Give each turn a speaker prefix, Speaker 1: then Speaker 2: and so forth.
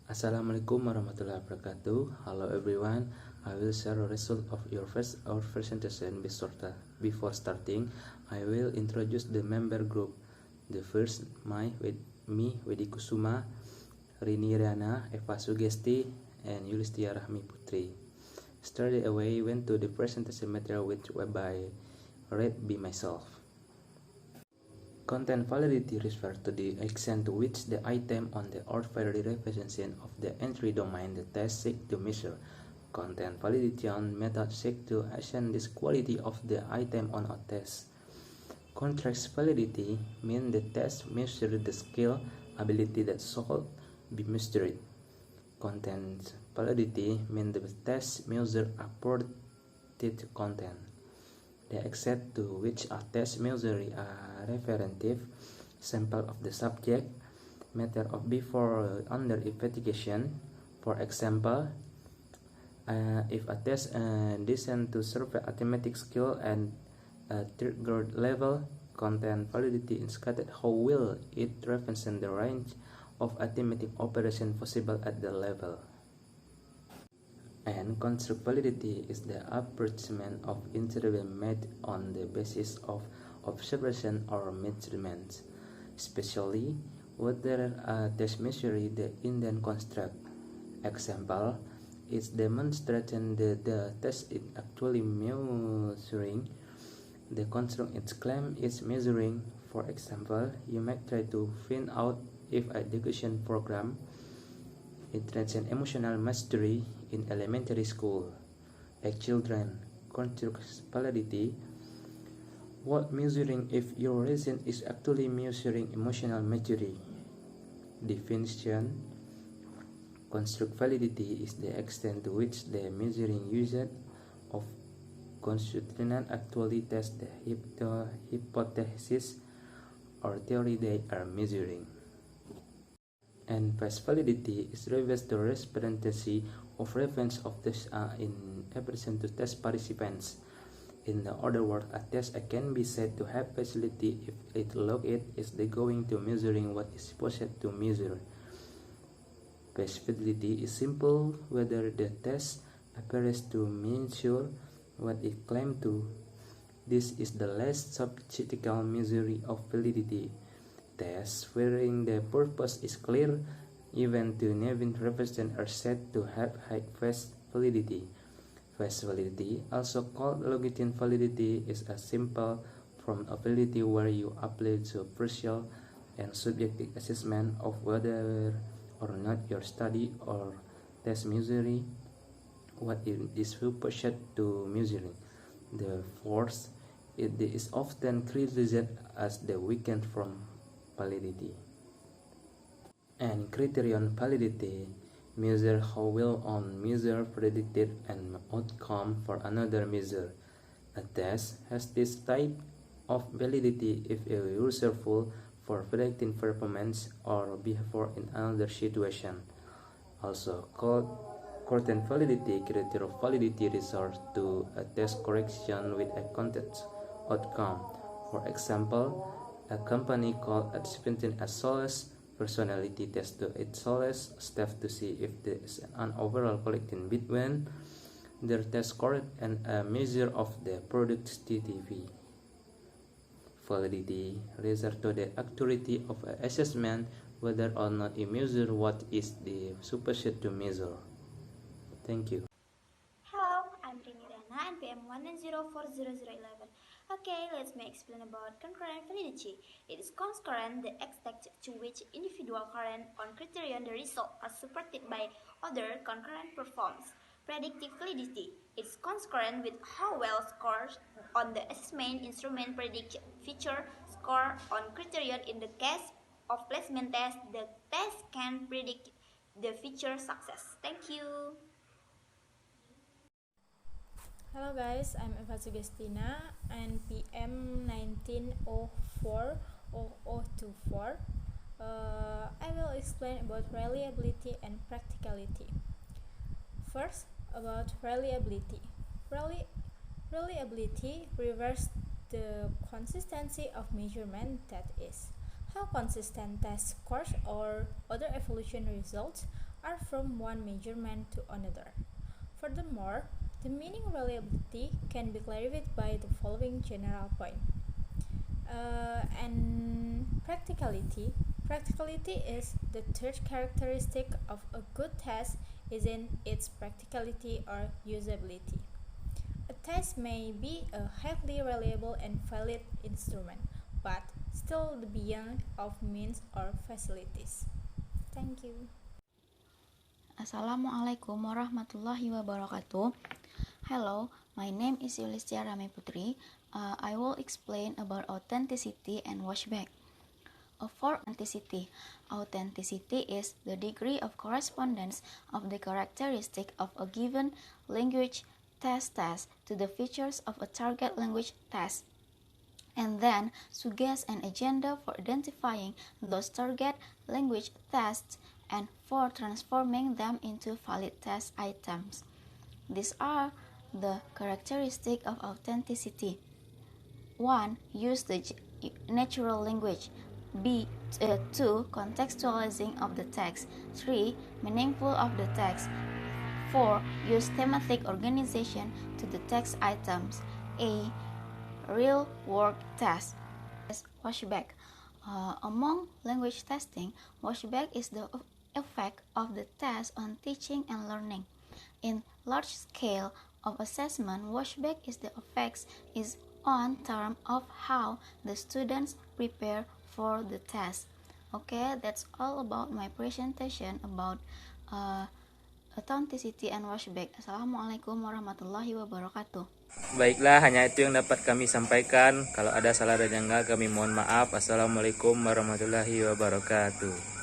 Speaker 1: Assalamualaikum warahmatullahi wabarakatuh. Hello everyone. I will share the result of your first hour presentation. Before starting, I will introduce the member group. The first, me, Wedi Kusuma, Rini Riana, Eva Sugesti, and Yulistia Rahmi Putri. Straight away went to the presentation material which by read by myself. Content validity refers to the extent to which the item on the arbitrary representation of the entry domain the test seeks to measure. Content validation method seeks to ascertain this quality of the item on a test. Context validity means the test measures the skill, ability that should be measured. Content validity means the test measures appropriate content. The extent to which a test measures a representative sample of the subject matter of before under investigation. For example, if a test designed to survey arithmetic skill and third grade level, content validity indicates how well it represents the range of arithmetic operations possible at the level. And construct validity is the approximation of interval made on the basis of observation or measurements, especially whether a test measures the indent construct. Example is demonstrating that the test is actually measuring the construct its claim is measuring. For example, you might try to find out if a education program interaction emotional mastery in elementary school. Like children, construct validity. What measuring if your reason is actually measuring emotional maturity? Definition: construct validity is the extent to which the measuring usage of constructions actually test the hypothesis or theory they are measuring. And past validity is refers to representacy of reference of tests in application to test participants. In other words, a test can be said to have facility if it looks it is going to measuring what is supposed to measure. Past validity is simple whether the test appears to measure what it claims to. This is the less sophisticated measure of validity. Tests wherein the purpose is clear, even to naive representations are said to have high face validity. Face validity, also called longitudinal validity, is a simple form of validity where you apply superficial and subjective assessment of whether or not your study or test measuring what it is supposed to measuring. The fourth, it is often criticized as the weekend from validity. And criterion validity measure how well one measure predicted an outcome for another measure. A test has this type of validity if it is useful for predicting performance or behavior in another situation. Also called content validity, criteria of validity refers to a test correction with a content outcome. For example, a company called participating as solace personality test to its solace staff to see if there is an overall collecting between their test score and a measure of the productivity. Validity refers to the accuracy of an assessment whether or not it measures what is the supposed to measure. Thank you.
Speaker 2: Hello, I'm Rini Rana and PM 1904011. Okay, let me explain about concurrent validity. It is concurrent the extent to which individual current on criterion the result are supported by other concurrent performs. Predictive validity. It is concurrent with how well scores on the assessment instrument predict feature score on criterion. In the case of placement test, the test can predict the feature success. Thank you.
Speaker 3: Hello guys, I'm Eva Sugestina and PM 19040024. I will explain about reliability and practicality. First, about reliability. Reliability refers the consistency of measurement, that is, how consistent test scores or other evaluation results are from one measurement to another. Furthermore, the meaning reliability can be clarified by the following general point. And practicality. Practicality is the third characteristic of a good test is in its practicality or usability. A test may be a highly reliable and valid instrument, but still beyond of means or facilities. Thank you.
Speaker 4: Assalamualaikum warahmatullahi wabarakatuh. Hello, my name is Yulistia Rame Putri. I will explain about authenticity and washback. For authenticity is the degree of correspondence of the characteristic of a given language test to the features of a target language test, and then suggest an agenda for identifying those target language tests and for transforming them into valid test items. These are the characteristics of authenticity. 1. Use the natural language. 2. Contextualizing of the text. 3. Meaningful of the text. 4. Use thematic organization to the text items. A. Real work test. Washback. Among language testing, washback is the effect of the test on teaching and learning. In large scale of assessment, washback is the effects is on terms of how the students prepare for the test. Okay, that's all about my presentation about authenticity and washback. Assalamualaikum warahmatullahi wabarakatuh.
Speaker 1: Baiklah, hanya itu yang dapat kami sampaikan. Kalau ada salah dan janggal, kami mohon maaf. Assalamualaikum warahmatullahi wabarakatuh.